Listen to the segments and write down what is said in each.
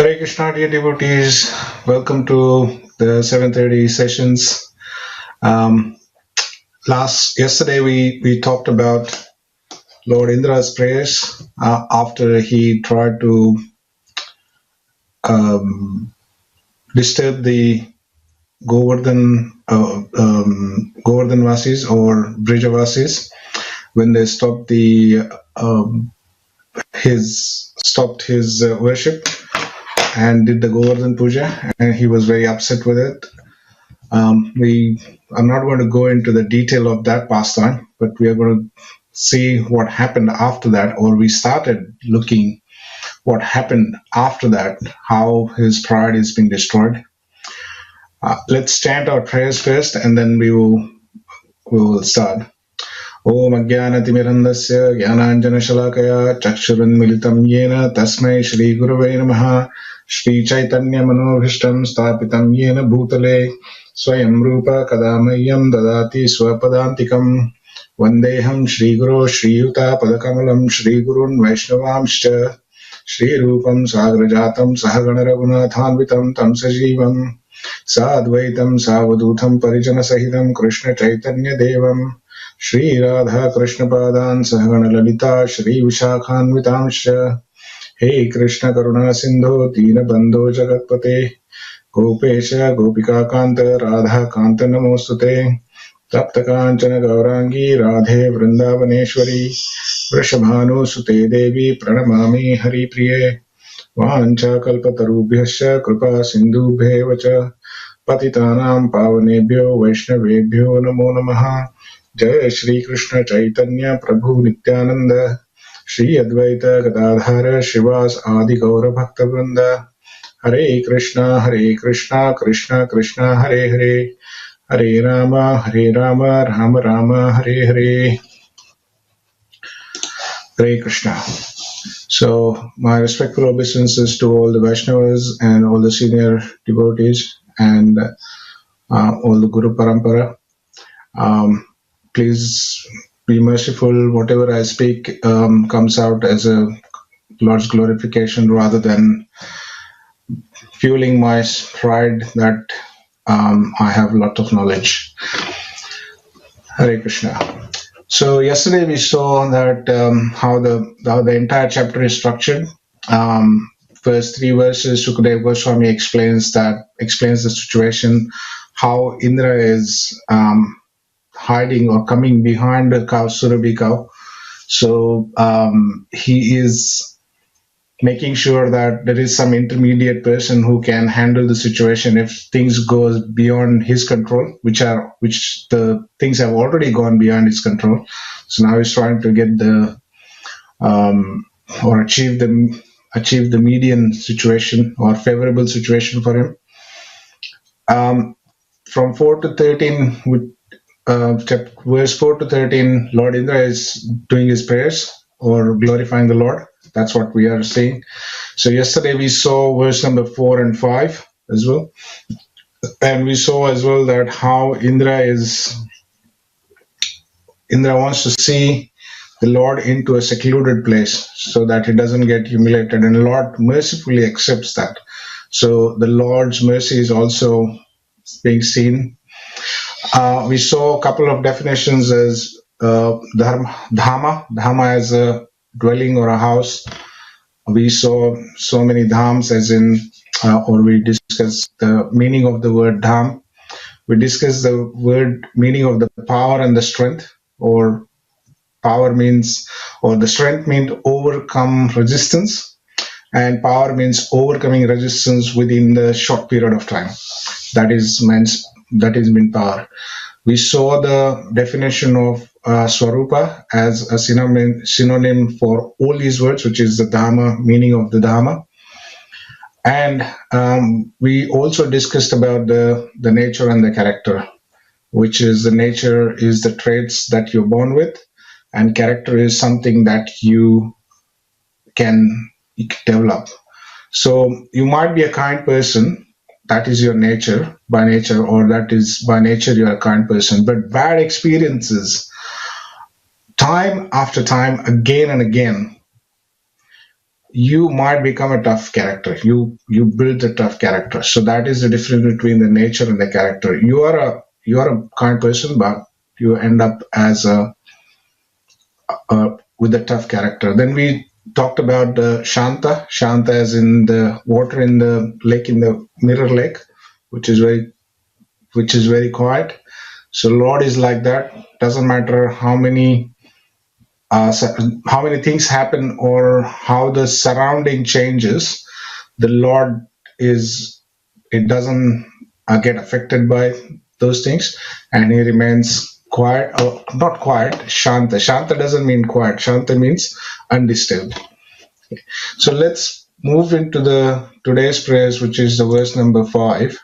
Hare Krishna, dear devotees. Welcome to the 7:30 sessions. Um, yesterday we talked about Lord Indra's prayers after he tried to um, disturb the Govardhan Vasis or Brijavasis when they um, stopped his worship and did the Govardhan Puja, and he was very upset with it. I'm not going to go into the detail of that pastime, but we are going to see what happened after that, or we started looking what happened after that, how his pride is being destroyed. Let's chant our prayers first, and then we will start. Om Ajnanatimirandasya Jnananjanashalakaya Chakshuranmilitam Yena Tasmai Shri Gurave Namaha Shri Chaitanya Manobhishtam Sthapitam Yena Bhutale Swayam Rupa Kadamayam Dadati Swapadantikam Vandeham Shri Guru Shri Yuta Padakamalam Shri Gurun Vaishnavamscha Shri Rupam Sagrajatam Sahagana Raghunathanvitam Tam Sajivam Sadvaitam Savadutam Parijana Sahitam Krishna Chaitanya Devam Shri Radha Krishna Padan Sahagana Lalita Shri Vishakhanvitamscha Hey Krishna Karuna Sindho Dina Bandho Jagatpate Gopesha Gopika Kanta Radha Kanta Namostute Tapta Kanchana Gaurangi Radhe Vrindavaneshwari Vrishabhanu Sute Devi Pranamami Hari Priye Vancha Kalpatarubhyascha Kripa Sindhubhyevacha Patitanam Pavanebhyo Vaishnavebhyo Namo Namaha Jai Shri Krishna Chaitanya Prabhu Nityananda Shri Advaita Gadadhara Shivas Adi Gaura Bhakta Vrinda Hare Krishna Krishna Krishna Hare Hare Hare Rama Rama Rama Hare Hare. Hare Krishna. So my respectful obeisances to all the Vaishnavas and all the senior devotees and all the Guru Parampara. Please be merciful. Whatever I speak comes out as a Lord's glorification rather than fueling my pride that I have a lot of knowledge. Hare Krishna. So yesterday we saw that how the entire chapter is structured. First three verses, Sukadeva Goswami explains the situation, how Indra is hiding or coming behind the cow, Surabhi cow. So he is making sure that there is some intermediate person who can handle the situation if things goes beyond his control, which the things have already gone beyond his control. So now he's trying to get or achieve the median situation or favorable situation for him. From 4 to 13, verse 4 to 13, Lord Indra is doing his prayers or glorifying the Lord. That's what we are seeing. So yesterday we saw verse number 4 and 5 as well. And we saw as well that how Indra wants to see the Lord into a secluded place so that he doesn't get humiliated. And the Lord mercifully accepts that. So the Lord's mercy is also being seen. We saw a couple of definitions as Dhama as a dwelling or a house. We saw so many dhams as in, or we discussed the meaning of the word dham. We discussed the word meaning of the power and the strength, or power means, or the strength means overcome resistance, and power means overcoming resistance within the short period of time. That is mean power. We saw the definition of Swarupa as a synonym for all these words, which is the Dhamma, meaning of the Dhamma. And we also discussed about the nature and the character, which is the nature is the traits that you're born with, and character is something that you can develop. So you might be a kind person. That is your nature, by nature, or that is by nature you're a kind person. But bad experiences, time after time, again and again, you might become a tough character. You build a tough character. So that is the difference between the nature and the character. You are a kind person, but you end up as with a tough character. Then we talked about Shanta. Shanta as in the water in the lake, in the mirror lake, which is very quiet. So Lord is like that. Doesn't matter how many things happen or how the surrounding changes. The Lord is it doesn't get affected by those things, and he remains quiet. Not quiet. Shanta. Shanta doesn't mean quiet. Shanta means undisturbed. So let's move into the today's prayers, which is the verse number 5.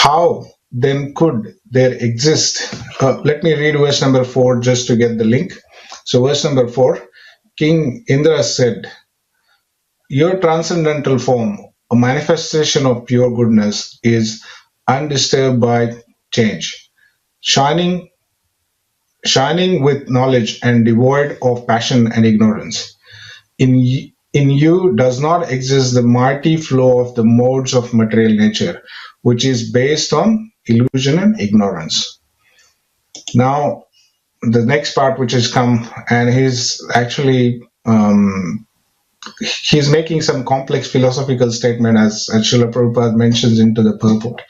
How then could there exist? Let me read verse number 4 just to get the link. So, verse number 4, King Indra said, your transcendental form, a manifestation of pure goodness, is undisturbed by change, shining, shining with knowledge and devoid of passion and ignorance. In you does not exist the mighty flow of the modes of material nature, which is based on illusion and ignorance. Now, the next part which has come, and he's actually he's making some complex philosophical statement, as Srila Prabhupada mentions into the purport.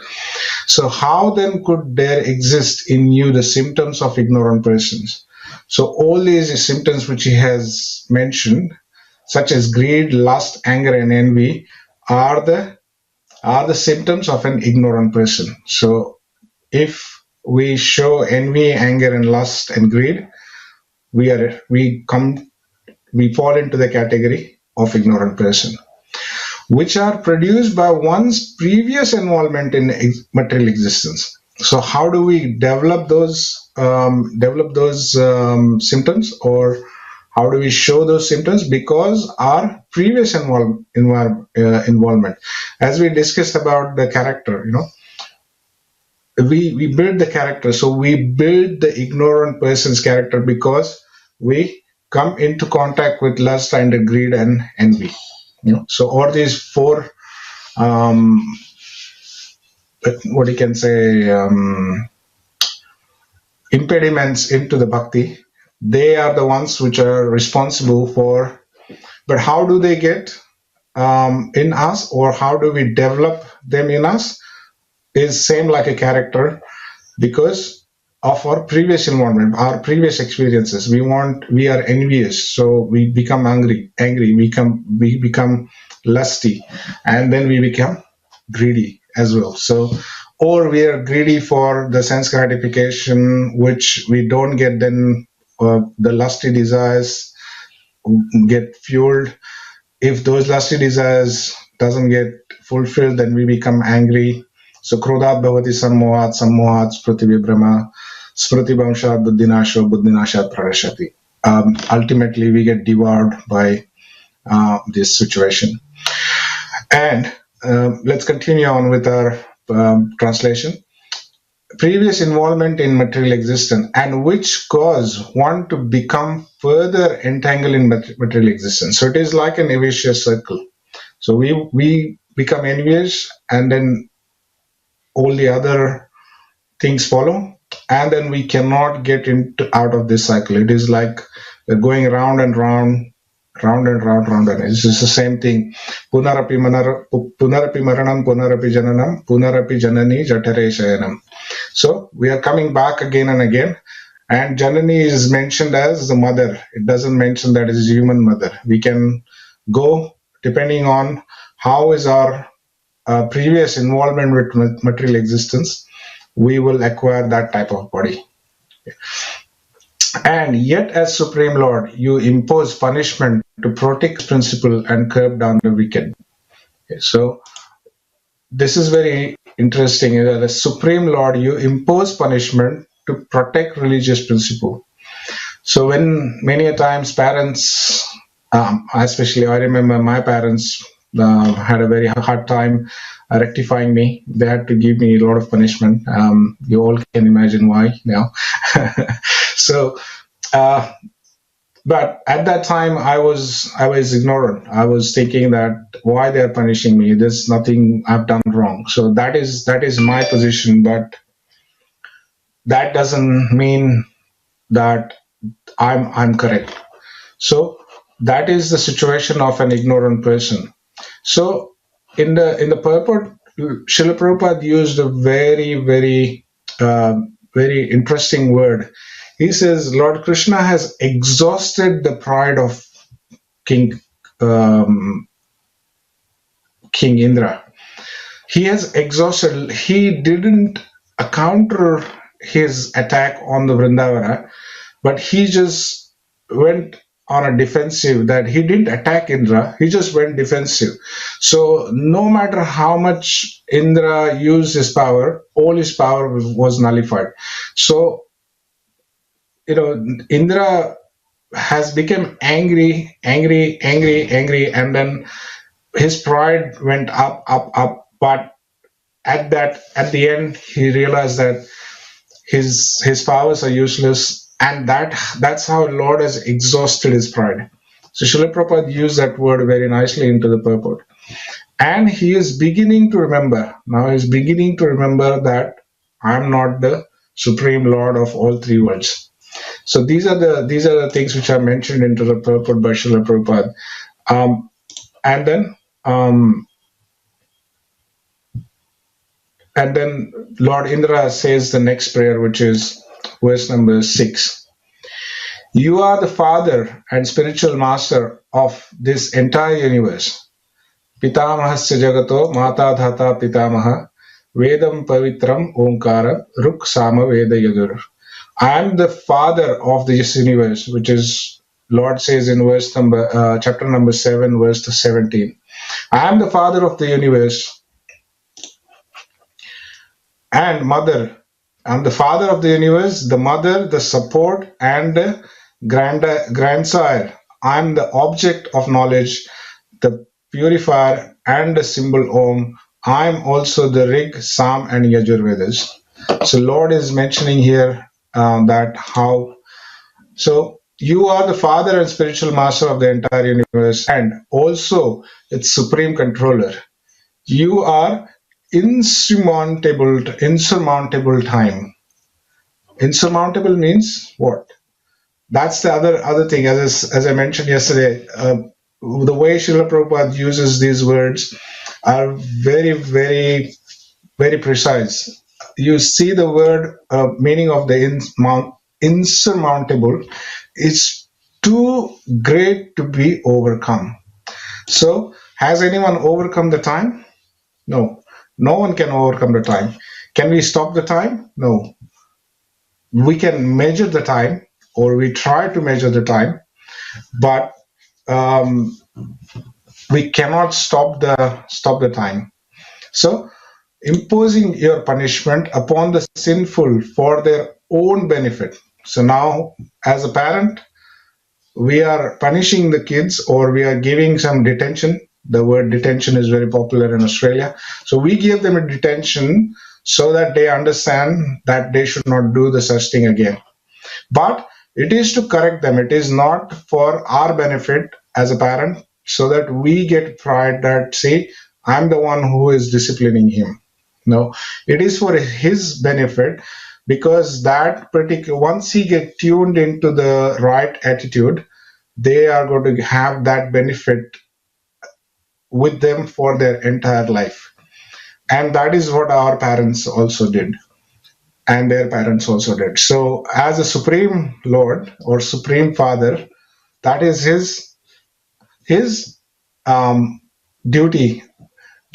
So how then could there exist in you the symptoms of ignorant persons? So all these symptoms which he has mentioned, such as greed, lust, anger, and envy, are the symptoms of an ignorant person. So if we show envy, anger, and lust and greed, we fall into the category of ignorant person, which are produced by one's previous involvement in material existence. So how do we develop those symptoms, or how do we show those symptoms? Because our previous involvement, as we discussed about the character, we build the character. So we build the ignorant person's character because we come into contact with lust and greed and envy. So all these four, what you can say, impediments into the bhakti, they are the ones which are responsible for. But how do they get in us, or how do we develop them in us? Is same like a character, because of our previous involvement, our previous experiences. We are envious, so we become angry, we become lusty, and then we become greedy as well. So, or we are greedy for the sense gratification, which we don't get, then the lusty desires get fueled. If those lusty desires doesn't get fulfilled, then we become angry. So krodhat bhavati sammohat, sammohat smriti vibhrama, smriti bhamshat buddhinasho, buddhinashat pranashati. Ultimately, we get devoured by this situation. And let's continue on with our translation. Previous involvement in material existence, and which cause one to become further entangled in material existence. So it is like an vicious circle. So we become envious, and then all the other things follow, and then we cannot get out of this cycle. It is like we're going round and round, round and round, round and it's just the same thing. Punarapi maranam, punarapi jananam, punarapi janani jatare shayanam. So we are coming back again and again, and Janani is mentioned as the mother. It doesn't mention that it is human mother. We can go depending on how is our previous involvement with material existence. We will acquire that type of body. And yet, as Supreme Lord, you impose punishment to protect principle and curb down the wicked. So this is very interesting. As Supreme Lord, you impose punishment to protect religious principle. So when many a times parents, especially I remember my parents had a very hard time rectifying me. They had to give me a lot of punishment. You all can imagine why now. So, uh, but at that time, I was ignorant. I was thinking that why they're punishing me. There's nothing I've done wrong. So that is my position. But that doesn't mean that I'm correct. So that is the situation of an ignorant person. So in the purport, Srila Prabhupada used a very interesting word. He says Lord Krishna has exhausted the pride of King um, King Indra. He has exhausted. He didn't counter his attack on the Vrindavana, but he just went on a defensive. That he didn't attack Indra, he just went defensive. So no matter how much Indra used his power, all his power was nullified. So Indra has become angry, angry, angry, angry, and then his pride went up, up, up. But at the end, he realized that his powers are useless, and that's how Lord has exhausted his pride. So Srila Prabhupada used that word very nicely into the purport. And he is beginning to remember. Now he's beginning to remember that I'm not the supreme Lord of all three worlds. So these are the things which are mentioned into the purport by Srila Prabhupada. Um, and then um, and then Lord Indra says the next prayer, which is verse number 6. You are the father and spiritual master of this entire universe. Pitamahasya jagato mata dhata pitamaha vedam pavitram omkara ruk sama veda yadur. I am the father of this universe, which is Lord says in chapter number 7, verse 17. I am the father of the universe and mother. I'm the father of the universe, the mother, the support, and the grandsire. I'm the object of knowledge, the purifier, and the symbol Om. I'm also the Rig, Sam, and Yajur Vedas. So Lord is mentioning here that how. So you are the father and spiritual master of the entire universe, and also its supreme controller. You are insurmountable time. Insurmountable means what? That's the other thing. As I mentioned yesterday, the way Srila Prabhupada uses these words are very, very, very precise. You see the word meaning of the insurmountable. It's too great to be overcome. So, has anyone overcome the time? No. No one can overcome the time. Can we stop the time? No. We can measure the time, or we try to measure the time, but um, we cannot stop the time. So imposing your punishment upon the sinful for their own benefit. So now, as a parent, we are punishing the kids, or we are giving some detention. The word detention is very popular in Australia. So we give them a detention so that they understand that they should not do the such thing again. But it is to correct them. It is not for our benefit as a parent, so that we get pride that, see, I'm the one who is disciplining him. No, it is for his benefit, because that particular, once he get tuned into the right attitude, they are going to have that benefit with them for their entire life. And that is what our parents also did, and their parents also did. So, as a supreme Lord or supreme Father, that is his um, duty.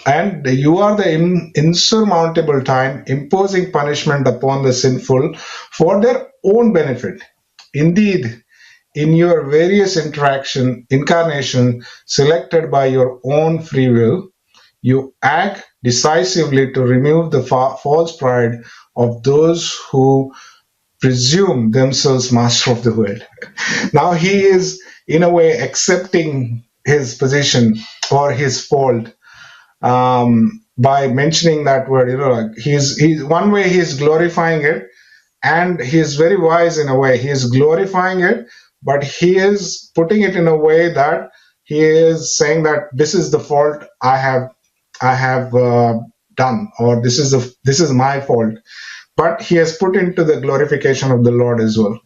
And you are the insurmountable time, imposing punishment upon the sinful for their own benefit. Indeed, in your various incarnation selected by your own free will, you act decisively to remove the false pride of those who presume themselves master of the world. Now he is, in a way, accepting his position or his fault by mentioning that word. Like he's one way he's glorifying it, and he is very wise in a way. He is glorifying it, but he is putting it in a way that he is saying that this is the fault I have done, or this is my fault. But he has put into the glorification of the Lord as well.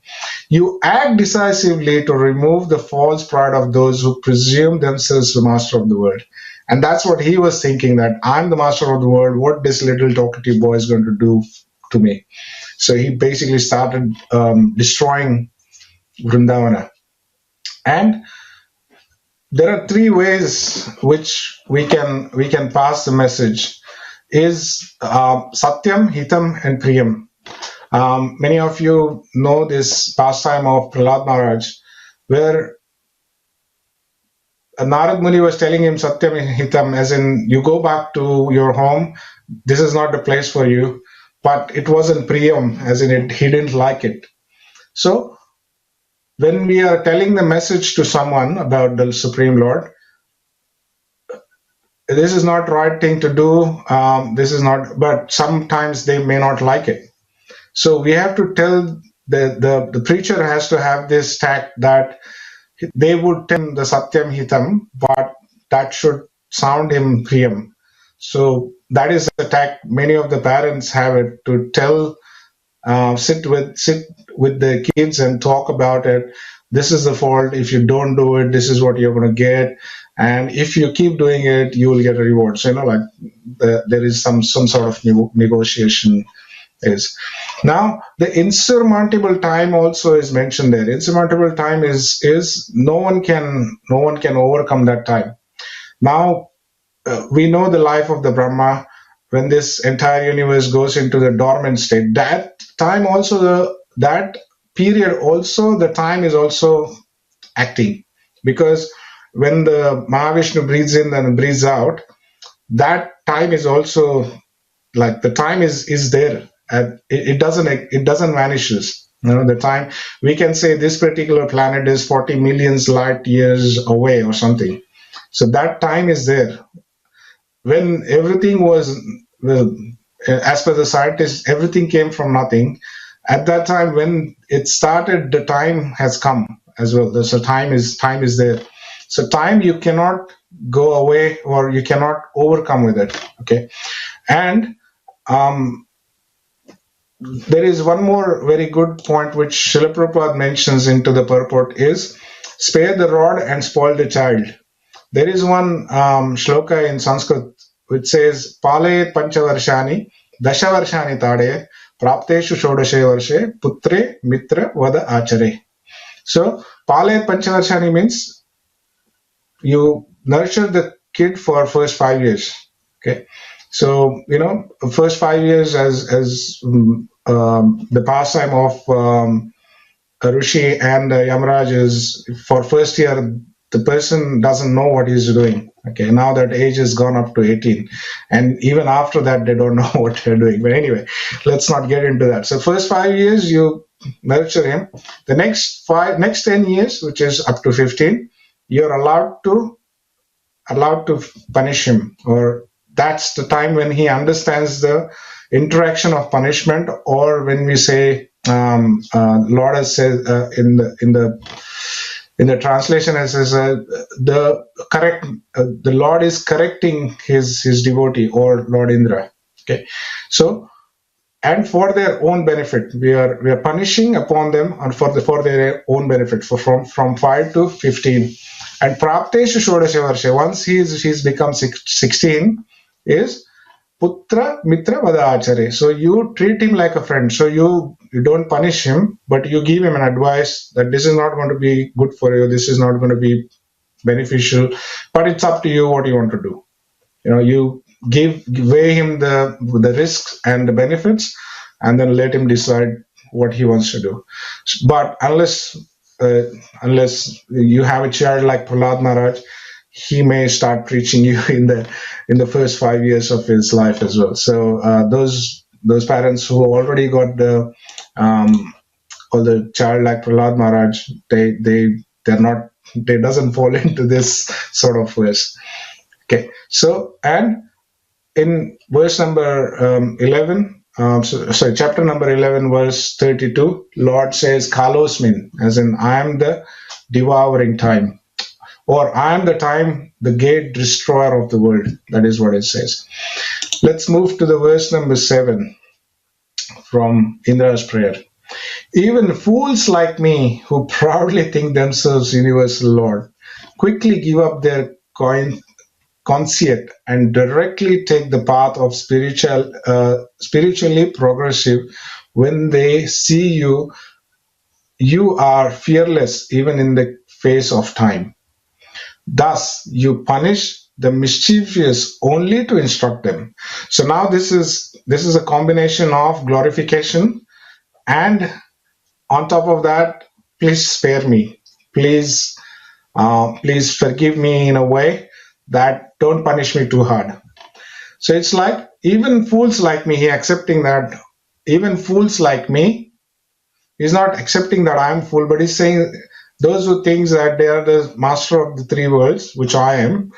You act decisively to remove the false pride of those who presume themselves the master of the world. And that's what he was thinking, that I'm the master of the world. What this little talkative boy is going to do to me? So he basically started destroying Vrindavana. And there are three ways which we can pass the message: is Satyam, Hitam, and Priyam. Many of you know this pastime of Prahlad Maharaj, where Narad Muni was telling him Satyam Hitam, as in, you go back to your home, this is not the place for you. But it wasn't Priyam, as in he didn't like it. So when we are telling the message to someone about the Supreme Lord, this is not right thing to do. This is not, but sometimes they may not like it. So we have to tell the preacher has to have this tact that they would tell him the Satyam Hitam, but that should sound him Priyam. So that is the tact many of the parents have it to tell, sit with the kids and talk about it. This is the fault. If you don't do it, this is what you're going to get. And if you keep doing it, you will get a reward. So, like there is some sort of negotiation is. Now, the insurmountable time also is mentioned there. Insurmountable time is no one can overcome that time. Now, we know the life of the Brahma when this entire universe goes into the dormant state. That time also, that period also, the time is also acting, because when the Mahavishnu breathes in and breathes out, that time is also, like, the time is there, and it doesn't vanishes. The time, we can say this particular planet is 40 millions light years away or something. So that time is there. When everything was, well, as per the scientists, everything came from nothing. At that time when it started, the time has come as well. So time is there. So time, you cannot go away, or you cannot overcome with it. Okay. And um, there is one more very good point which Srila Prabhupada mentions into the purport, is spare the rod and spoil the child. There is one shloka in Sanskrit which says, Pale Panchavarshani, Dashavarshani Tade, Prapteshu Shodashe Varshe, Putre Mitra Vada Achare. So, Pale Panchavarshani means you nurture the kid for first 5 years. Okay. So, first 5 years, as the pastime of Rishi and Yamaraj is, for first year, the person doesn't know what he's doing. Okay, now that age has gone up to 18, and even after that, they don't know what they're doing. But anyway, let's not get into that. So first 5 years, you nurture him. The next 10 years, which is up to 15, you're allowed to punish him, or that's the time when he understands the interaction of punishment, or when we say, Lord has said in the translation, it says, the Lord is correcting his devotee, or Lord Indra. Okay, so, and for their own benefit, we are punishing upon them, and for their own benefit, from 5 to 15. And Prapteshu Shodashe Varshe, once he's become 16, is Putra Mitra Vada Achare. So you treat him like a friend. So you don't punish him, but you give him an advice that this is not going to be good for you, this is not going to be beneficial, but it's up to you what you want to do. You weigh him the risks and the benefits, and then let him decide what he wants to do. But unless you have a child like Prahlad Maharaj, he may start preaching you in the first 5 years of his life as well. So those parents who already got the or the child like Prahlad Maharaj, they doesn't fall into this sort of verse. Okay, so, and in verse number 11, sorry, chapter number 11, verse 32, Lord says, Kalos min, as in, I am the devouring time, or I am the time, the great destroyer of the world. That is what it says. Let's move to the verse number 7 from Indra's prayer. Even fools like me, who proudly think themselves universal Lord, quickly give up their conceit and directly take the path of spiritually progressive when they see you are fearless even in the face of time. Thus you punish the mischievous only to instruct them. So now this is a combination of glorification, and on top of that, please spare me, please, please forgive me in a way that don't punish me too hard. So it's like even fools like me, he accepting that even fools like me, he's not accepting that I am fool, but he's saying those who thinks that they are the master of the three worlds, which I am,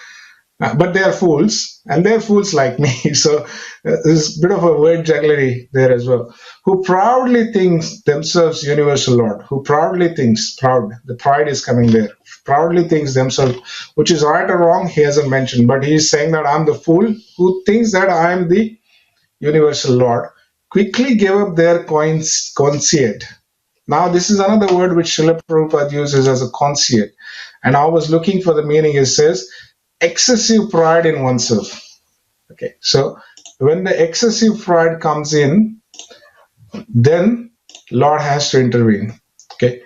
but they are fools, and they're fools like me. So there's a bit of a word jugglery there as well. Who proudly thinks themselves universal Lord, who proudly thinks, proud, the pride is coming there, proudly thinks themselves, which is right or wrong, he hasn't mentioned, but he's saying that I'm the fool who thinks that I am the universal Lord, quickly gave up their conceit. Now, this is another word which Srila Prabhupada uses as a conceit. And I was looking for the meaning. It says excessive pride in oneself. Okay, so when the excessive pride comes in, then Lord has to intervene. Okay,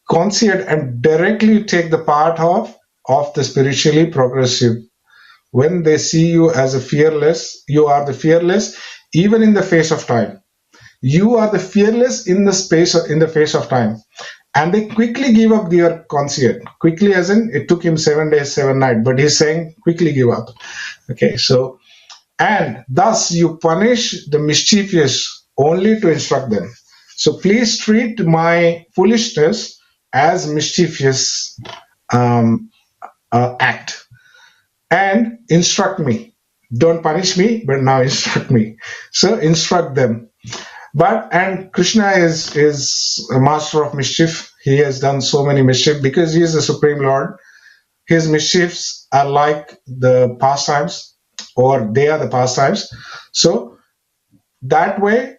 conceit and directly take the part of the spiritually progressive. When they see you as a fearless, you are the fearless even in the face of time. You are the fearless in the face of time, and they quickly give up their conceit. Quickly, as in it took him 7 days, 7 nights, but he's saying quickly give up. Okay, so and thus you punish the mischievous only to instruct them. So please treat my foolishness as mischievous act and instruct me. Don't punish me, but now instruct me. So instruct them. But and Krishna is a master of mischief. He has done so many mischief because he is the supreme Lord. His mischiefs are like the pastimes, or they are the pastimes. So that way,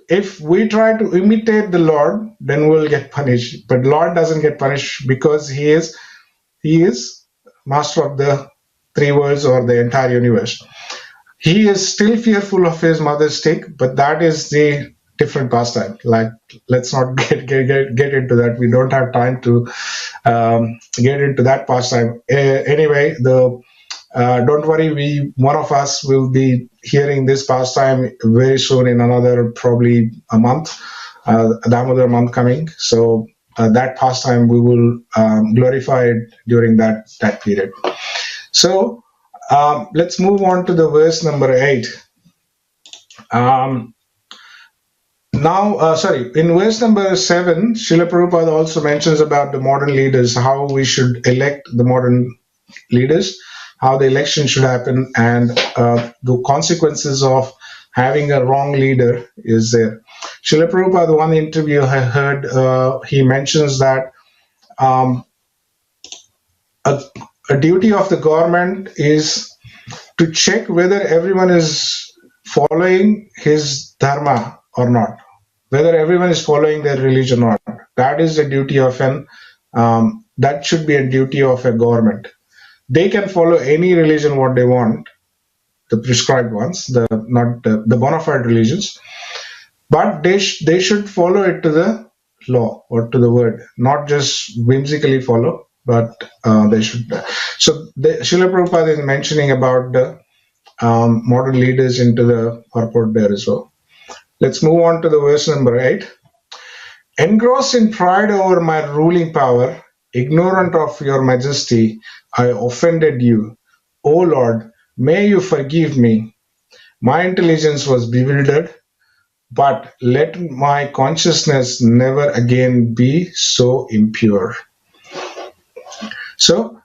if we try to imitate the Lord, then we'll get punished. But Lord doesn't get punished because he is master of the three worlds or the entire universe. He is still fearful of his mother's stick, but that is the different pastime. Like, let's not get into that. We don't have time to get into that pastime. Anyway, the don't worry, we one of us will be hearing this pastime very soon in another probably a month, Damodar month coming. So that pastime we will glorify it during that period. So let's move on to the verse number 8. In verse number 7, Srila Prabhupada also mentions about the modern leaders, how we should elect the modern leaders, how the election should happen, and the consequences of having a wrong leader is there. Srila Prabhupada, one interview I heard, he mentions that um, a, a duty of the government is to check whether everyone is following his dharma or not, whether everyone is following their religion or not. That is the duty of that should be a duty of a government. They can follow any religion what they want, the prescribed ones, the not the bona fide religions, but they should follow it to the law or to the word, not just whimsically follow, but they should. So Srila Prabhupada is mentioning about the modern leaders into the purport there as well. Let's move on to the verse number 8. Engrossed in pride over my ruling power, ignorant of your majesty, I offended you. O Lord, may you forgive me. My intelligence was bewildered, but let my consciousness never again be so impure. So,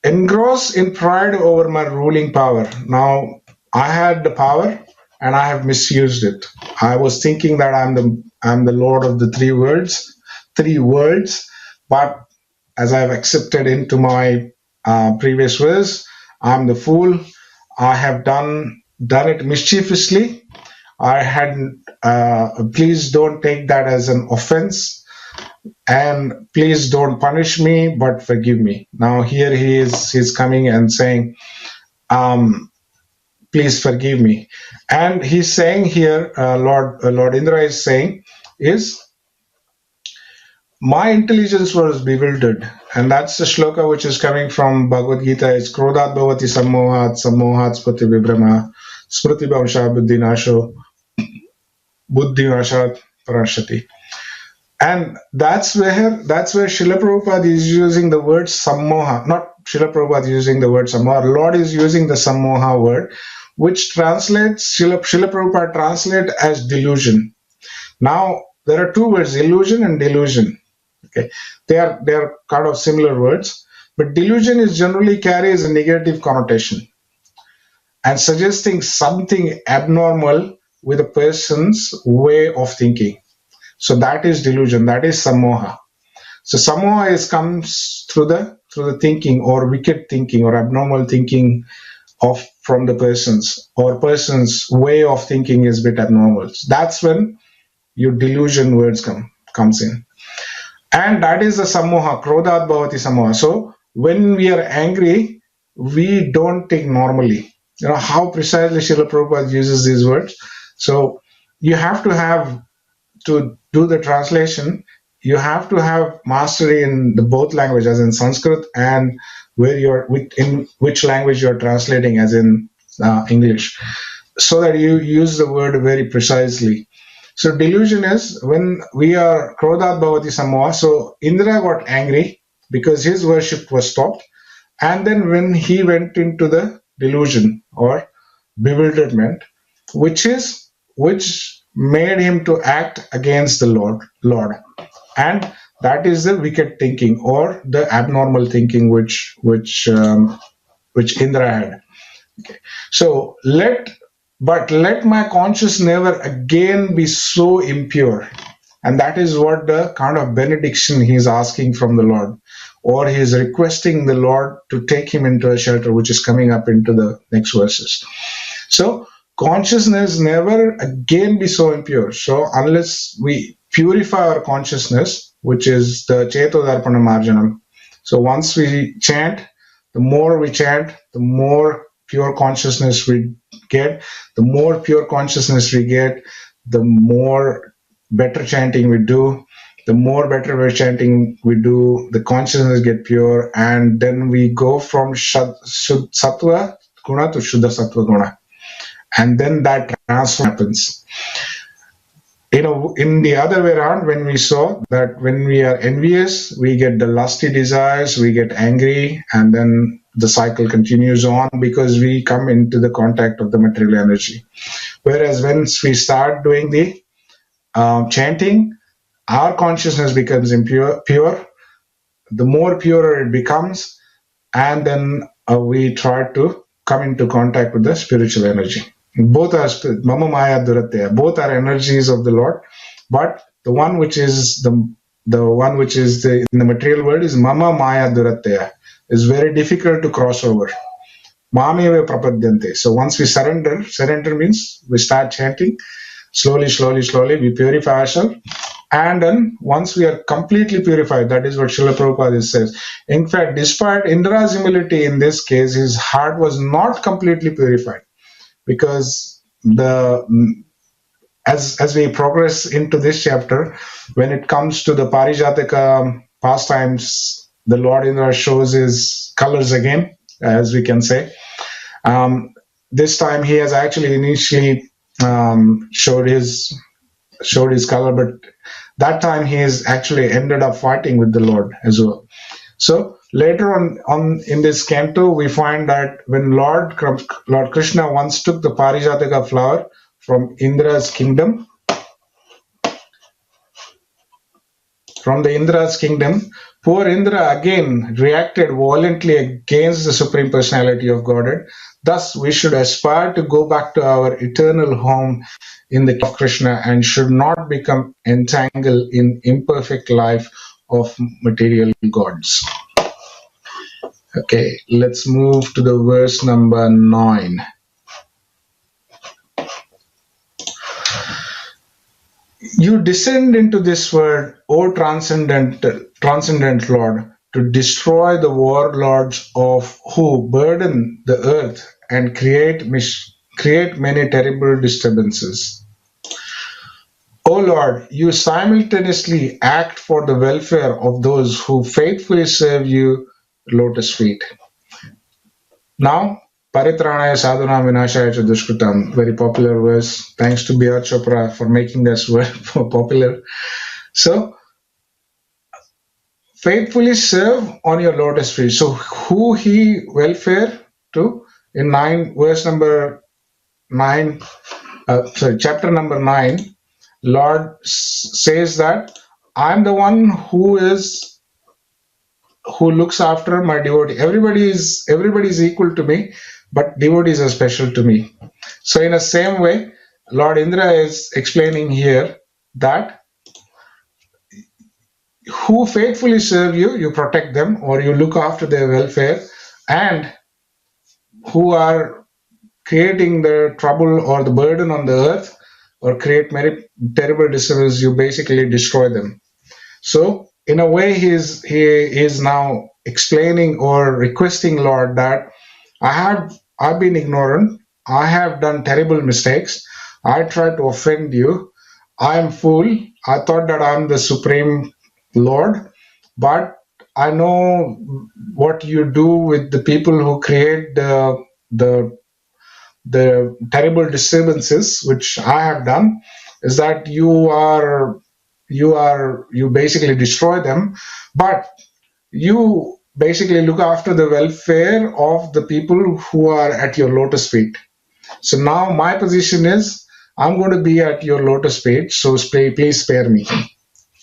engrossed in pride over my ruling power. Now, I had the power, and I have misused it. I was thinking that I'm the Lord of the three worlds, but as I've accepted into my previous verse, I'm the fool. I have done it mischievously. I hadn't. Please don't take that as an offense, and please don't punish me, but forgive me. Now here he is. He's coming and saying, um, "Please forgive me." And he's saying here, Lord Indra is saying, is my intelligence was bewildered. And that's the shloka which is coming from Bhagavad Gita. It's Krodhat Bhavati Sammohat Sprati Vibrama Smriti Bhamsha Buddhi Nashat Parashati. And that's where Srila Prabhupada is using the word sammoha. Not Srila Prabhupada is using the word sammoha. Lord is using the sammoha word, which translates, Srila Prabhupada translate as delusion. Now, there are two words, illusion and delusion. Okay, they are kind of similar words, but delusion is generally carries a negative connotation and suggesting something abnormal with a person's way of thinking. So that is delusion. That is sammoha. So sammoha is comes through the thinking or wicked thinking or abnormal thinking of from the persons or person's way of thinking is a bit abnormal. That's when your delusion words comes in. And that is the sammoha, krodhat bhavati sammoha. So when we are angry, we don't think normally. You know how precisely Srila Prabhupada uses these words. So you have to have to do the translation. You have to have mastery in the both languages, as in Sanskrit and in which language you're translating, as in English, so that you use the word very precisely. So delusion is when we are Krodhat Bhavati Sammoha. So Indra got angry because his worship was stopped. And then when he went into the delusion or bewilderment, which made him to act against the Lord. And that is the wicked thinking or the abnormal thinking which Indra had. So let my conscience never again be so impure. And that is what the kind of benediction he's asking from the Lord, or he's requesting the Lord to take him into a shelter, which is coming up into the next verses. So consciousness never again be so impure. So unless we purify our consciousness, which is the Chetodarpana Marjanam. So once we chant, the more we chant, the more pure consciousness we get. The more pure consciousness we get, the more better chanting we do. The more better chanting we do, the consciousness get pure, and then we go from sattva guna to shuddha sattva guna, and then that transfer happens. In the other way around, when we saw that when we are envious, we get the lusty desires, we get angry, and then the cycle continues on because we come into the contact of the material energy. Whereas once we start doing the chanting, our consciousness becomes pure. The more purer it becomes, and then we try to come into contact with the spiritual energy. Both are Mama Maya Duratya. Both are energies of the Lord, but the one which is in the material world is Mama Maya Duratya. Is very difficult to cross over. Mameva prapadyante. So once we surrender means we start chanting slowly, we purify ourselves. And then once we are completely purified, that is what Srila Prabhupada says. In fact, despite Indra's humility in this case, his heart was not completely purified, because as we progress into this chapter, when it comes to the Parijataka pastimes, the Lord Indra shows his colors again, as we can say. This time he has actually initially showed his color, but that time he has actually ended up fighting with the Lord as well. So later on in this canto, we find that when Lord Krishna once took the Parijataka flower from Indra's kingdom, poor Indra again reacted violently against the Supreme Personality of Godhead. Thus, we should aspire to go back to our eternal home in the kingdom of Krishna and should not become entangled in imperfect life of material gods. Okay, let's move to the verse number 9. You descend into this world, O transcendent Lord, to destroy the warlords of who burden the earth and create many terrible disturbances. O Lord, you simultaneously act for the welfare of those who faithfully serve you, lotus feet. Now, Paritranaya Sadhuna Vinashaya Cha Dushkritam, very popular verse. Thanks to B.R. Chopra for making this word popular. So, faithfully serve on your lotus feet. So, who he welfare to? In 9, verse number 9, chapter number 9, Lord says that I'm the one who looks after my devotee. Everybody is equal to me, but devotees are special to me. So in the same way, Lord Indra is explaining here that who faithfully serve you, you protect them or you look after their welfare, and who are creating the trouble or the burden on the earth or create many terrible disturbances, you basically destroy them. So in a way, he is now explaining or requesting Lord that I've been ignorant. I have done terrible mistakes. I tried to offend you. I am fool. I thought that I'm the supreme Lord, but I know what you do with the people who create the the terrible disturbances which I have done is that you basically destroy them, but you basically look after the welfare of the people who are at your lotus feet. So now my position is I'm going to be at your lotus feet, so please spare me.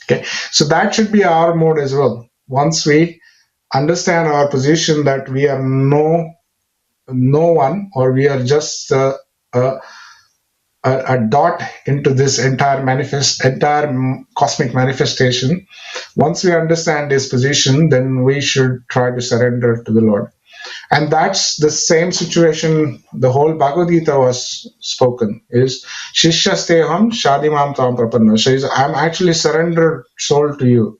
Okay, so that should be our mode as well. Once we understand our position that we are no one or we are just a, a dot into this entire cosmic manifestation. Once we understand this position, then we should try to surrender to the Lord. And that's the same situation the whole Bhagavad Gita was spoken is Shishya Shadimam Tam Prapanna. So I'm actually surrendered soul to you.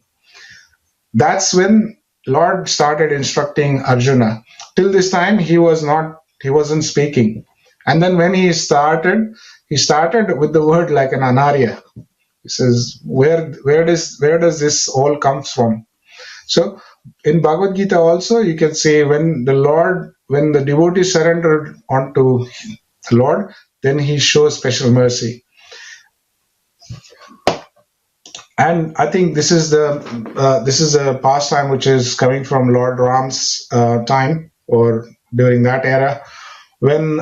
That's when Lord started instructing Arjuna. Till this time he wasn't speaking. And then when he started with the word like an anarya. He says, where does this all comes from? So in Bhagavad Gita also you can say when the devotee surrendered onto the Lord, then he shows special mercy. And I think this is a pastime which is coming from Lord Ram's time or during that era when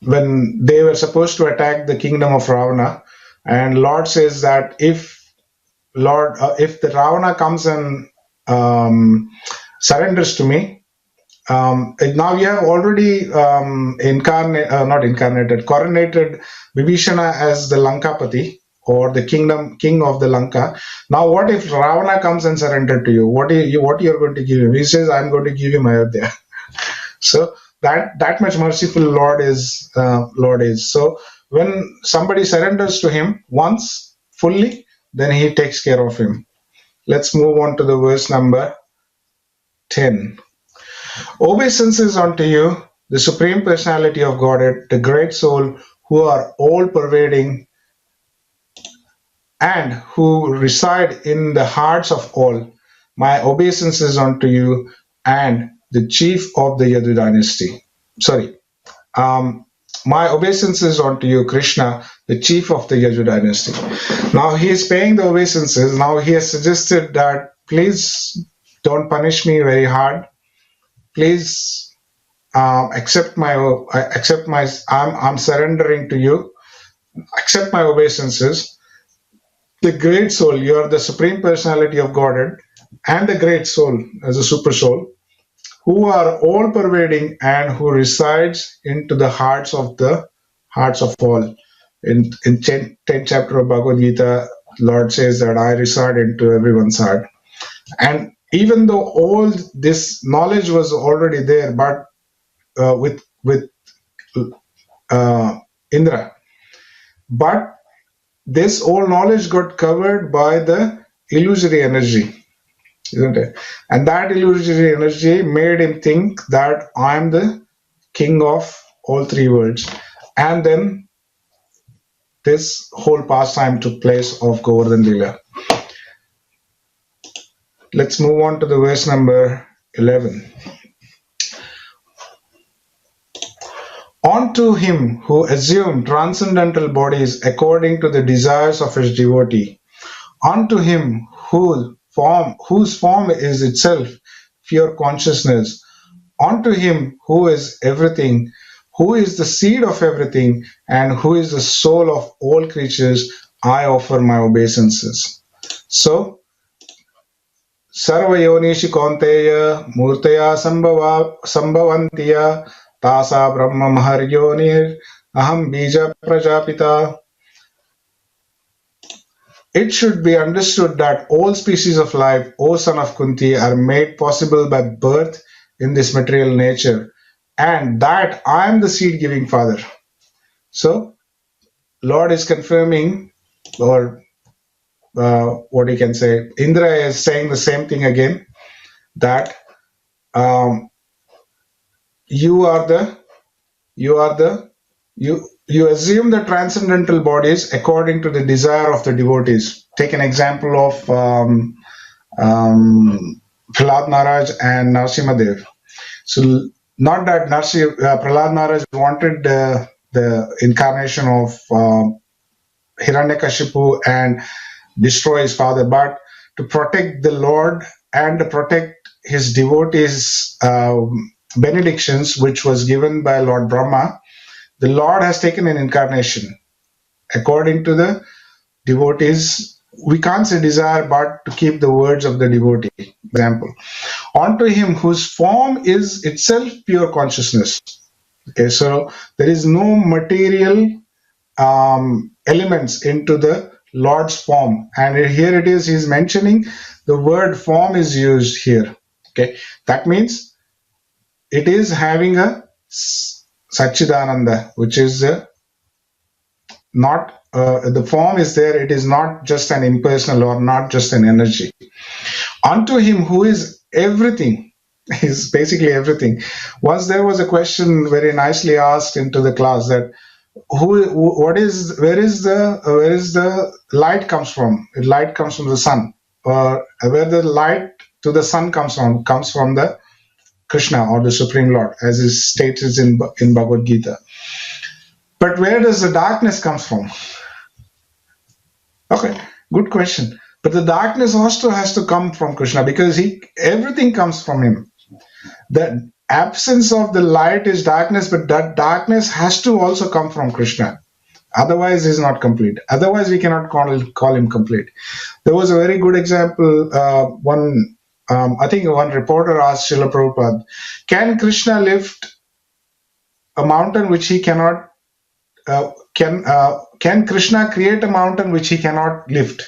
they were supposed to attack the kingdom of Ravana, and Lord says that if the Ravana comes and surrenders to me, now you have already coronated Vibhishana as the Lankapati or the king of the Lanka. Now, what if Ravana comes and surrender to you? What you're going to give him? He says, I'm going to give him Ayodhya. So that much merciful Lord is. So when somebody surrenders to him once fully, then he takes care of him. Let's move on to the verse number 10. Obeisances unto you, the Supreme Personality of Godhead, the Great Soul, who are all-pervading and who reside in the hearts of all. My obeisances unto you and the chief of the Yadu dynasty. My obeisances unto you, Krishna, the chief of the Yadu dynasty. Now he is paying the obeisances. Now he has suggested that please don't punish me very hard. Please accept my. I'm surrendering to you. Accept my obeisances. The great soul, you are the Supreme Personality of Godhead, and the great soul as a super soul, who are all pervading and who resides into the hearts of all. In 10th chapter of Bhagavad Gita, Lord says that I reside into everyone's heart. And even though all this knowledge was already there, but with Indra, but this all knowledge got covered by the illusory energy, isn't it? And that illusory energy made him think that I'm the king of all three worlds. And then this whole pastime took place of Govardhan Lila. Let's move on to the verse number 11. Unto him who assumed transcendental bodies according to the desires of his devotee, unto him whose form is itself pure consciousness, unto him who is everything, who is the seed of everything, and who is the soul of all creatures, I offer my obeisances. So, Sarvayonishi Kaunteya Murtaya Sambhavantiya Tasa Brahma Maharyonir Aham Bija Prajapita. It should be understood that all species of life, O son of Kunti, are made possible by birth in this material nature, and that I am the seed-giving father. So, Lord is confirming, or what you can say, Indra is saying the same thing again, that um, you are the you assume the transcendental bodies according to the desire of the devotees. Take an example of Prahlad Maharaj and Narasimhadev. So not that Prahlad Maharaj wanted the incarnation of Hiranyakashipu and destroy his father, but to protect the Lord and to protect his devotees' benedictions, which was given by Lord Brahma, the Lord has taken an incarnation according to the devotees. We can't say desire, but to keep the words of the devotee. Example, unto him whose form is itself pure consciousness. Okay, so there is no material elements into the Lord's form, and here it is. He's mentioning the word form is used here. Okay, that means it is having a Satchidananda, which is not the form is there. It is not just an impersonal or not just an energy. Unto him who is everything, is basically everything. Once there was a question very nicely asked into the class that where is the light comes from? Light comes from the sun, or where the light to the sun comes from the Krishna or the Supreme Lord, as is stated in Bhagavad Gita. But where does the darkness comes from? Okay, good question. But the darkness also has to come from Krishna, because everything comes from him. The absence of the light is darkness, but that darkness has to also come from Krishna. Otherwise, he's not complete. Otherwise, we cannot call him complete. There was a very good example. I think one reporter asked Srila Prabhupada, can Krishna lift a mountain which he cannot? Can Krishna create a mountain which he cannot lift?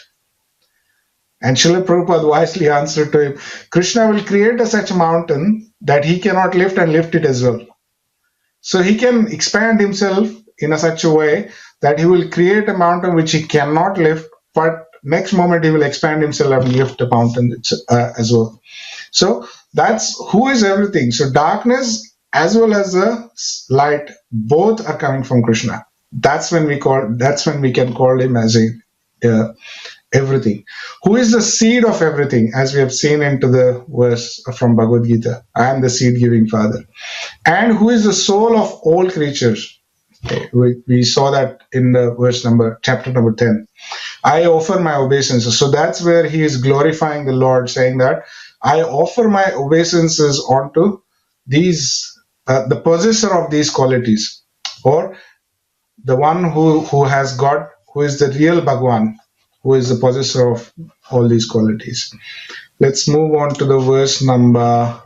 And Srila Prabhupada wisely answered to him, Krishna will create such a mountain that he cannot lift and lift it as well. So he can expand himself in such a way that he will create a mountain which he cannot lift, but next moment he will expand himself and lift the mountain as well. So that's who is everything. So darkness as well as the light, both are coming from Krishna. That's when we can call him as everything. Who is the seed of everything, as we have seen into the verse from Bhagavad Gita, I am the seed giving father. And who is the soul of all creatures? Okay, we saw that in the chapter number 10. I offer my obeisances. So that's where he is glorifying the Lord, saying that I offer my obeisances onto these, the possessor of these qualities, or the one who has got, who is the real Bhagwan, who is the possessor of all these qualities. Let's move on to the verse number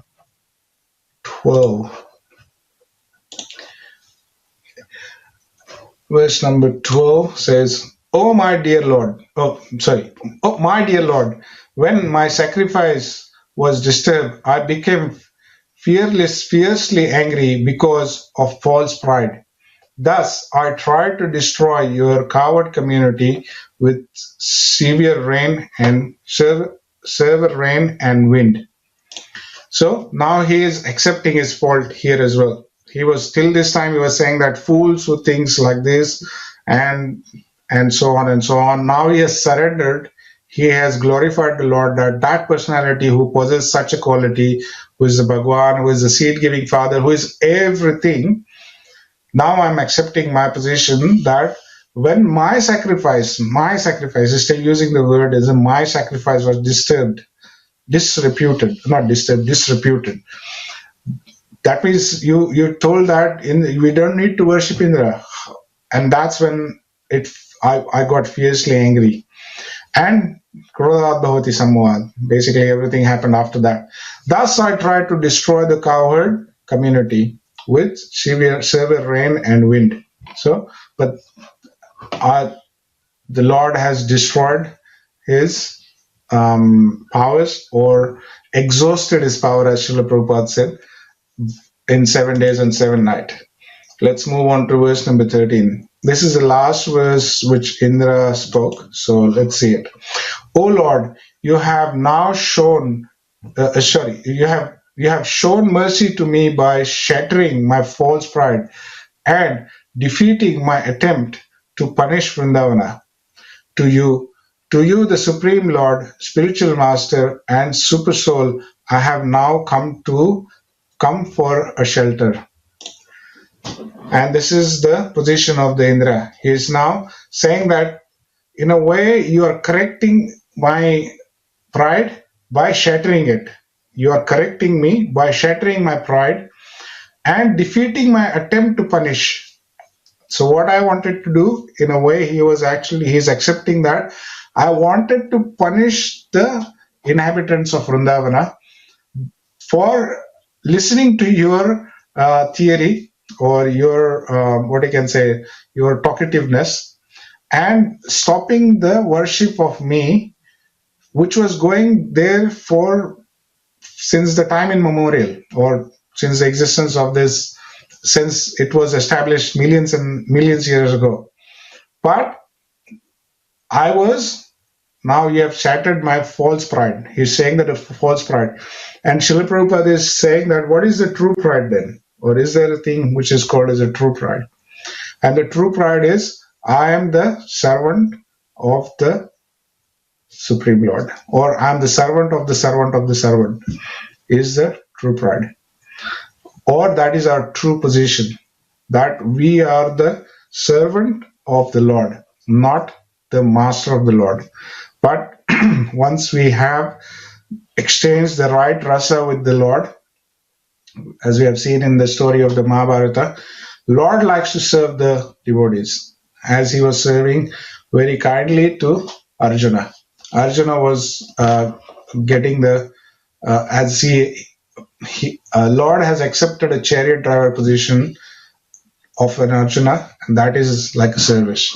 12. Verse number 12 says, "Oh, my dear Lord, oh, my dear Lord, when my sacrifice was disturbed, I became fiercely angry because of false pride. Thus, I tried to destroy your coward community with severe rain and wind." So now he is accepting his fault here as well. He was till this time he was saying that fools who thinks like this, and and so on and so on. Now he has surrendered. He has glorified the Lord, that personality who possesses such a quality, who is the Bhagwan, who is the seed giving Father, who is everything. Now I'm accepting my position that when my sacrifice is still using the word as a my sacrifice was disturbed, disreputed, not disturbed, disreputed. That means you told that we don't need to worship Indra, and that's when it I got fiercely angry. And Krodhat Bhavati Sammohat. Basically, everything happened after that. Thus, I tried to destroy the cowherd community with severe rain and wind. So, but the Lord has destroyed his powers, or exhausted his power, as Srila Prabhupada said, in 7 days and 7 nights. Let's move on to verse number 13. This is the last verse which Indra spoke. So let's see it. O Lord, you have now shown, you have shown mercy to me by shattering my false pride and defeating my attempt to punish Vrindavana. To you, the Supreme Lord, Spiritual Master, and Super Soul, I have now come for a shelter. And this is the position of the Indra. He is now saying that in a way you are correcting my pride by shattering it. You are correcting me by shattering my pride and defeating my attempt to punish. So what I wanted to do, in a way, he's accepting that I wanted to punish the inhabitants of Vrindavana for listening to your theory, or your what I can say, your talkativeness, and stopping the worship of me, which was going there for since the time immemorial, or since the existence of this, since it was established millions and millions years ago. But I was, now you have shattered my false pride. He's saying that a false pride. And Srila Prabhupada is saying that what is the true pride then? Or is there a thing which is called as a true pride? And the true pride is, I am the servant of the Supreme Lord, or I am the servant of the servant of the servant, is the true pride. Or that is our true position, that we are the servant of the Lord, not the master of the Lord. But once we have exchanged the right rasa with the Lord, as we have seen in the story of the Mahabharata, Lord likes to serve the devotees, as he was serving very kindly to Arjuna. Arjuna was getting the as Lord has accepted a chariot driver position of an Arjuna, and that is like a service.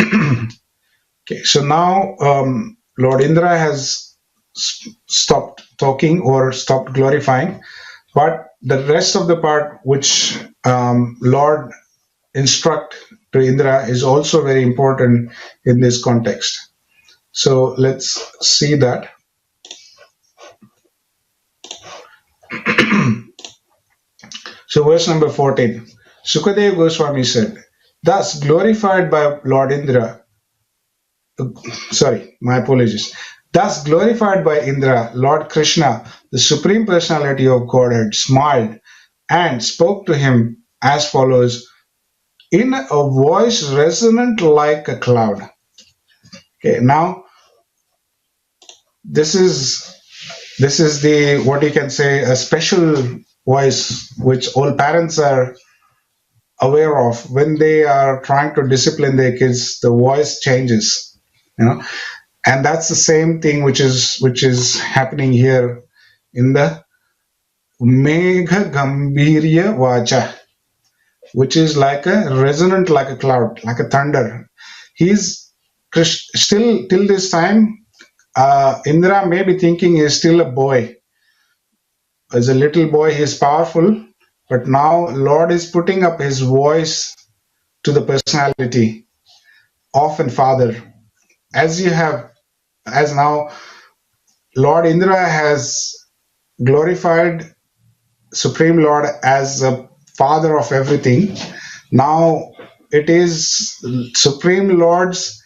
Okay, so now Lord Indra has stopped talking or stopped glorifying, but the rest of the part which Lord instruct to Indra is also very important in this context. So let's see that. So verse number 14. Sukadeva Goswami said, thus glorified by Lord Indra, sorry, my apologies. Thus glorified by Indra, Lord Krishna, the Supreme Personality of Godhead, smiled and spoke to him as follows in a voice resonant like a cloud. Okay, now this is the, what you can say, a special voice which all parents are aware of. When they are trying to discipline their kids, the voice changes, and that's the same thing which is happening here in the Megha Gambhirya Vacha, which is like a resonant like a cloud, like a thunder. He's still till this time. Indra may be thinking he's still a boy. As a little boy, he is powerful, but now Lord is putting up his voice to the personality of and Father. As you have, as now Lord Indra has glorified Supreme Lord as a Father of everything. Now it is Supreme Lord's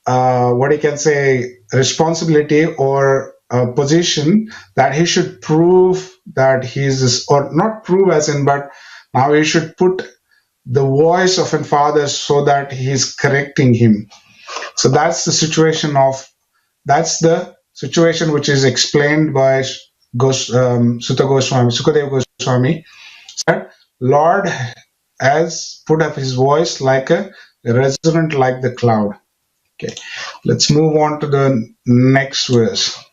what you can say responsibility or position that he should prove that he's or not prove as in, but now he should put the voice of a father so that he's correcting him. So that's the situation which is explained by Sukadev Goswami. That Lord has put up his voice like a resonant like the cloud. Okay, let's move on to the next verse.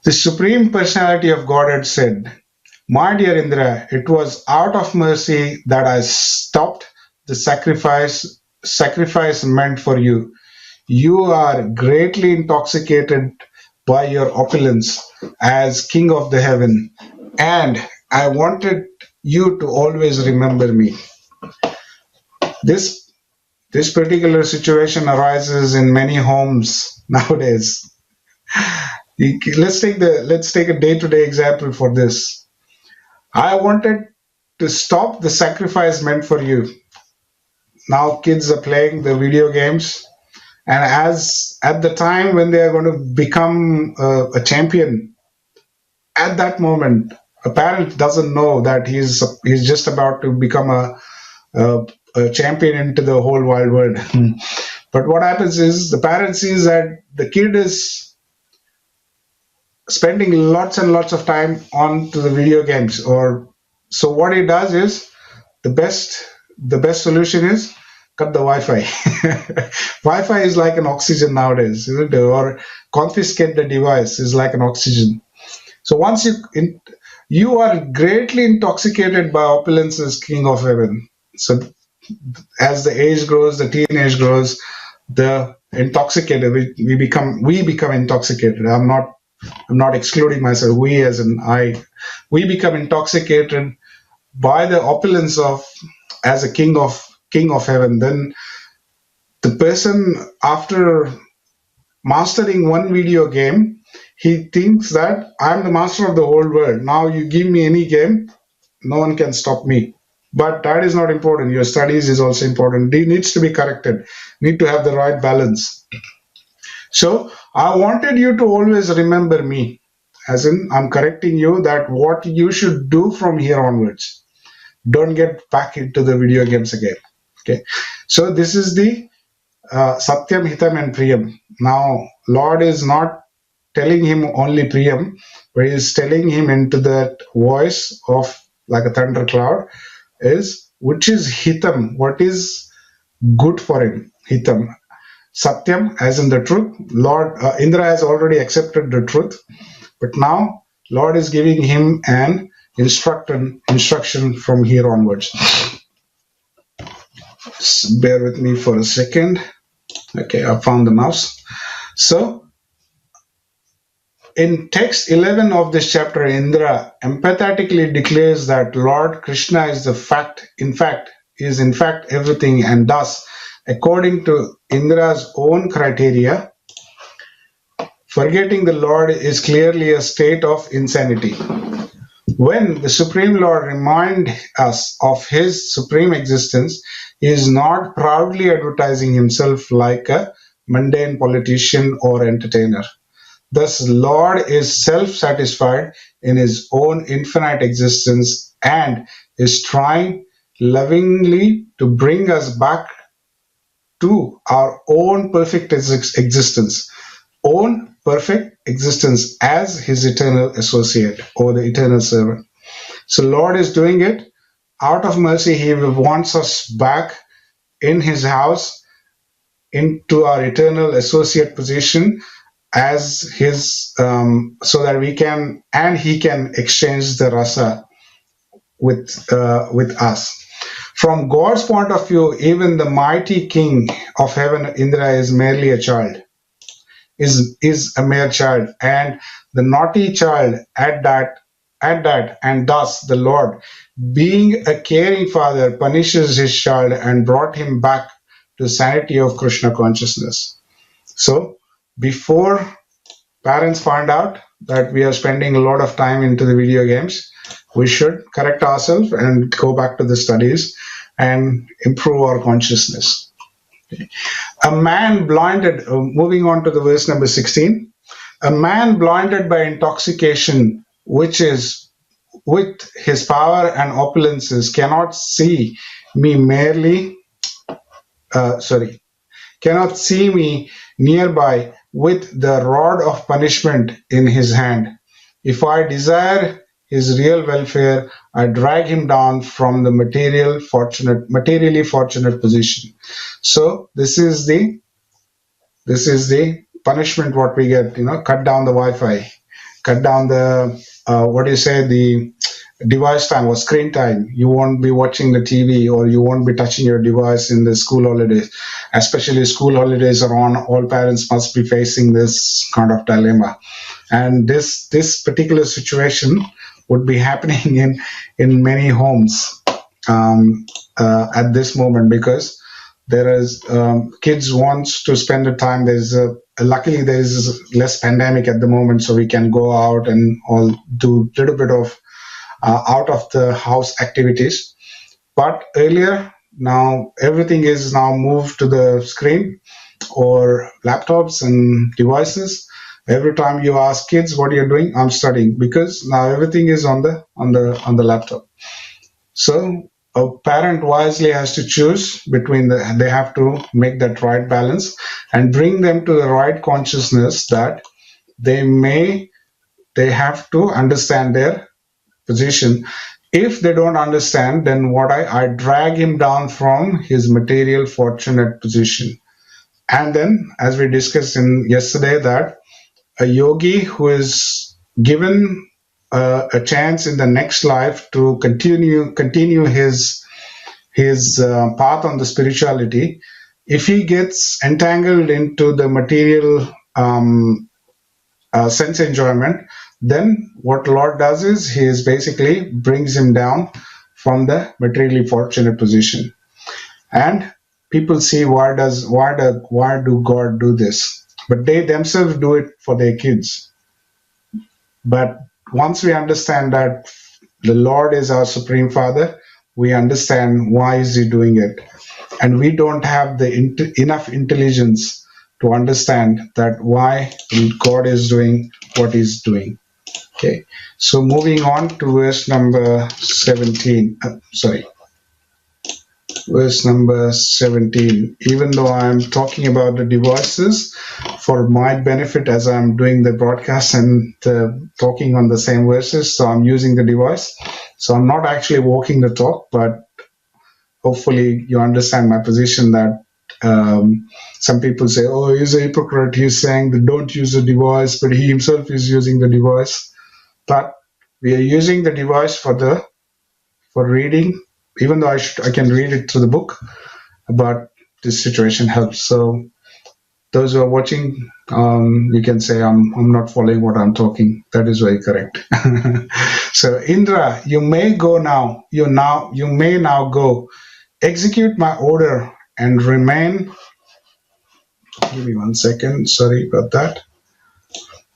The Supreme Personality of Godhead said, "My dear Indra, it was out of mercy that I stopped the sacrifice meant for you. You are greatly intoxicated by your opulence as King of the heaven, and I wanted you to always remember me." This this particular situation arises in many homes nowadays. Let's take a day-to-day example for this. I wanted to stop the sacrifice meant for you. Now kids are playing the video games, and as at the time when they are going to become a champion, at that moment, a parent doesn't know that he's just about to become a, a champion into the whole wide world. But what happens is the parent sees that the kid is spending lots and lots of time on to the video games, or so what he does is the best solution is cut the Wi-Fi. Wi-Fi is like an oxygen nowadays, isn't it? Or confiscate the device is like an oxygen. So once you are greatly intoxicated by opulence as King of Heaven. So as the age grows, the teenage grows, the intoxicated we become intoxicated. I'm not excluding myself. We as in I, we become intoxicated by the opulence of as a king of heaven. Then the person after mastering one video game, he thinks that I'm the master of the whole world. Now you give me any game, no one can stop me. But that is not important. Your studies is also important. It needs to be corrected. Need to have the right balance. So I wanted you to always remember me, as in I'm correcting you that what you should do from here onwards. Don't get back into the video games again. Okay. So this is the Satyam, Hitam, and Priyam. Now, Lord is not telling him only Priyam, but he is telling him into that voice of like a thundercloud is which is Hitam, what is good for him. Hitam. Satyam, as in the truth. Lord Indra has already accepted the truth, but now Lord is giving him an instruction from here onwards. Just bear with me for a second. Okay, I found the mouse. So in text 11 of this chapter, Indra empathetically declares that Lord Krishna is in fact everything, and thus, according to Indra's own criteria, forgetting the Lord is clearly a state of insanity. When the Supreme Lord reminds us of his supreme existence, he is not proudly advertising himself like a mundane politician or entertainer. Thus, Lord is self-satisfied in his own infinite existence and is trying lovingly to bring us back to our own perfect existence, own perfect existence as his eternal associate or the eternal servant. So Lord is doing it out of mercy. He wants us back in his house into our eternal associate position as his so that we can and he can exchange the rasa with us. From God's point of view, even the mighty king of heaven, Indra, is merely a child, is a mere child, and the naughty child at that, and thus the Lord, being a caring father, punishes his child and brought him back to sanity of Krishna consciousness. So before parents find out that we are spending a lot of time into the video games, we should correct ourselves and go back to the studies and improve our consciousness. A man blinded, moving on to the verse number 16, a man blinded by intoxication, which is with his power and opulences, cannot see me merely, sorry, cannot see me nearby with the rod of punishment in his hand. If I desire his real welfare, I drag him down from the materially fortunate position. So this is the punishment what we get. Cut down the Wi-Fi, cut down the what do you say, the device time or screen time. You won't be watching the TV or you won't be touching your device in the school holidays. Especially school holidays are on, all parents must be facing this kind of dilemma. And this particular situation would be happening in many homes at this moment, because there is kids wants to spend the time. Luckily there is less pandemic at the moment, so we can go out and all do little bit of out of the house activities. But earlier, now everything is now moved to the screen or laptops and devices. Every time you ask kids what you're doing, I'm studying, because now everything is on the laptop. So a parent wisely has to choose between they have to make that right balance and bring them to the right consciousness that they may they have to understand their position. If they don't understand, then what I drag him down from his material fortunate position. And then, as we discussed in yesterday, that a yogi who is given a chance in the next life to continue his path on the spirituality, if he gets entangled into the material sense enjoyment, then what Lord does is he is basically brings him down from the materially fortunate position. And people see, why do God do this? But they themselves do it for their kids. But once we understand that the Lord is our supreme Father, we understand why is he doing it, and we don't have the enough intelligence to understand that why God is doing what he's doing. Okay, so moving on to verse number 17. Verse number 17. Even though I'm talking about the devices for my benefit as I'm doing the broadcast and talking on the same verses, so I'm using the device. So I'm not actually walking the talk, but hopefully you understand my position that some people say, oh, he's a hypocrite. He's saying that don't use the device, but he himself is using the device. But we are using the device for reading, even though I can read it through the book, but this situation helps. So those who are watching, you can say I'm not following what I'm talking. That is very correct. So Indra, you may go now. You may now go. Execute my order and remain. Give me 1 second. Sorry about that.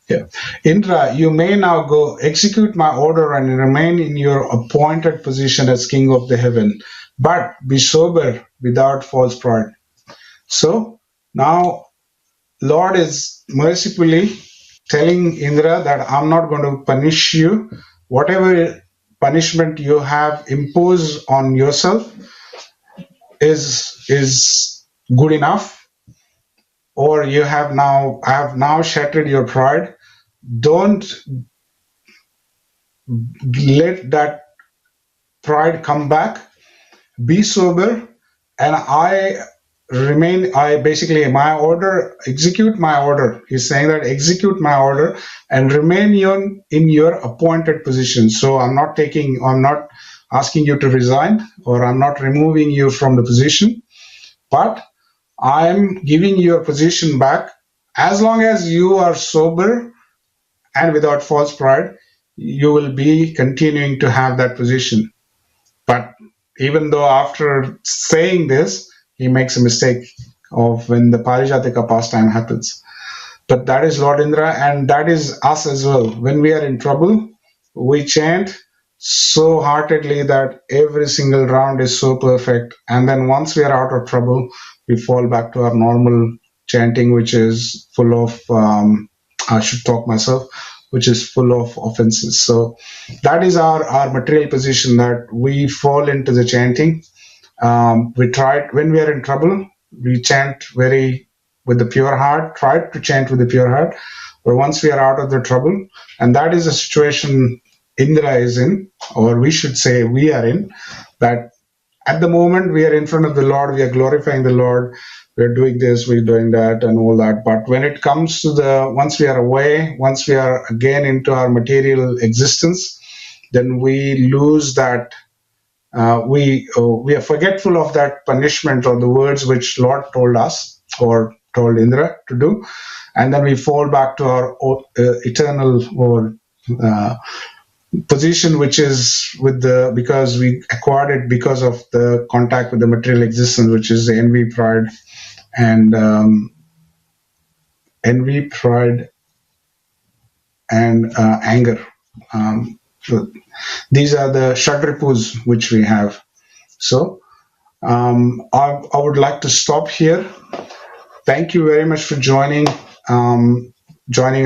Yeah. Indra, you may now go. Execute my order and remain in your appointed position as king of the heaven. But be sober without false pride. So now Lord is mercifully telling Indra that I'm not going to punish you. Whatever punishment you have imposed on yourself is good enough, or I have now shattered your pride. Don't let that pride come back. Be sober, and remain, I basically, my order, execute my order. He's saying that execute my order and remain in your appointed position. So I'm not asking you to resign, or I'm not removing you from the position, but I'm giving your position back as long as you are sober and without false pride. You will be continuing to have that position. But even though after saying this, he makes a mistake of when the Parijatika pastime happens. But that is Lord Indra, and that is us as well. When we are in trouble, we chant so heartedly that every single round is so perfect. And then once we are out of trouble, we fall back to our normal chanting, which is full of, I should talk myself, which is full of offenses. So that is our material position, that we fall into the chanting. We tried when we are in trouble, we chant very with the pure heart, try to chant with the pure heart. But once we are out of the trouble, and that is a situation Indra is in, or we should say we are in, that at the moment we are in front of the Lord, we are glorifying the Lord, we're doing this, we're doing that, and all that. But when it comes to the, once we are away, once we are again into our material existence, then we lose that, we are forgetful of that punishment or the words which Lord told us or told Indra to do, and then we fall back to our eternal or uh, position, which is with the, because we acquired it because of the contact with the material existence, which is the envy, pride, and envy, pride, and anger. So these are the shadripus which we have. So I would like to stop here. Thank you very much for joining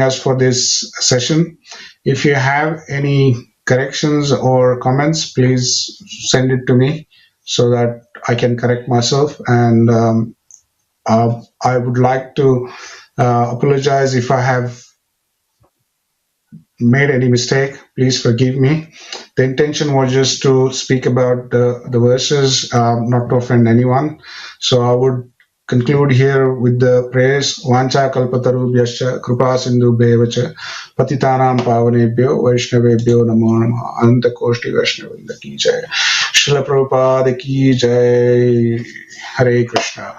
us for this session. If you have any corrections or comments, please send it to me so that I can correct myself. And I would like to apologize if I have made any mistake. Please forgive me. The intention was just to speak about the verses, not to offend anyone. So I would conclude here with the prayers. Vancha kalpatarubhyascha kripa sindhu bevacha patitanam pavanebhyo vaishnavebhyo namo namaha. Anta koshti vaishnavinda ki jai. Srila Prabhupada ki jai. Hare Krishna.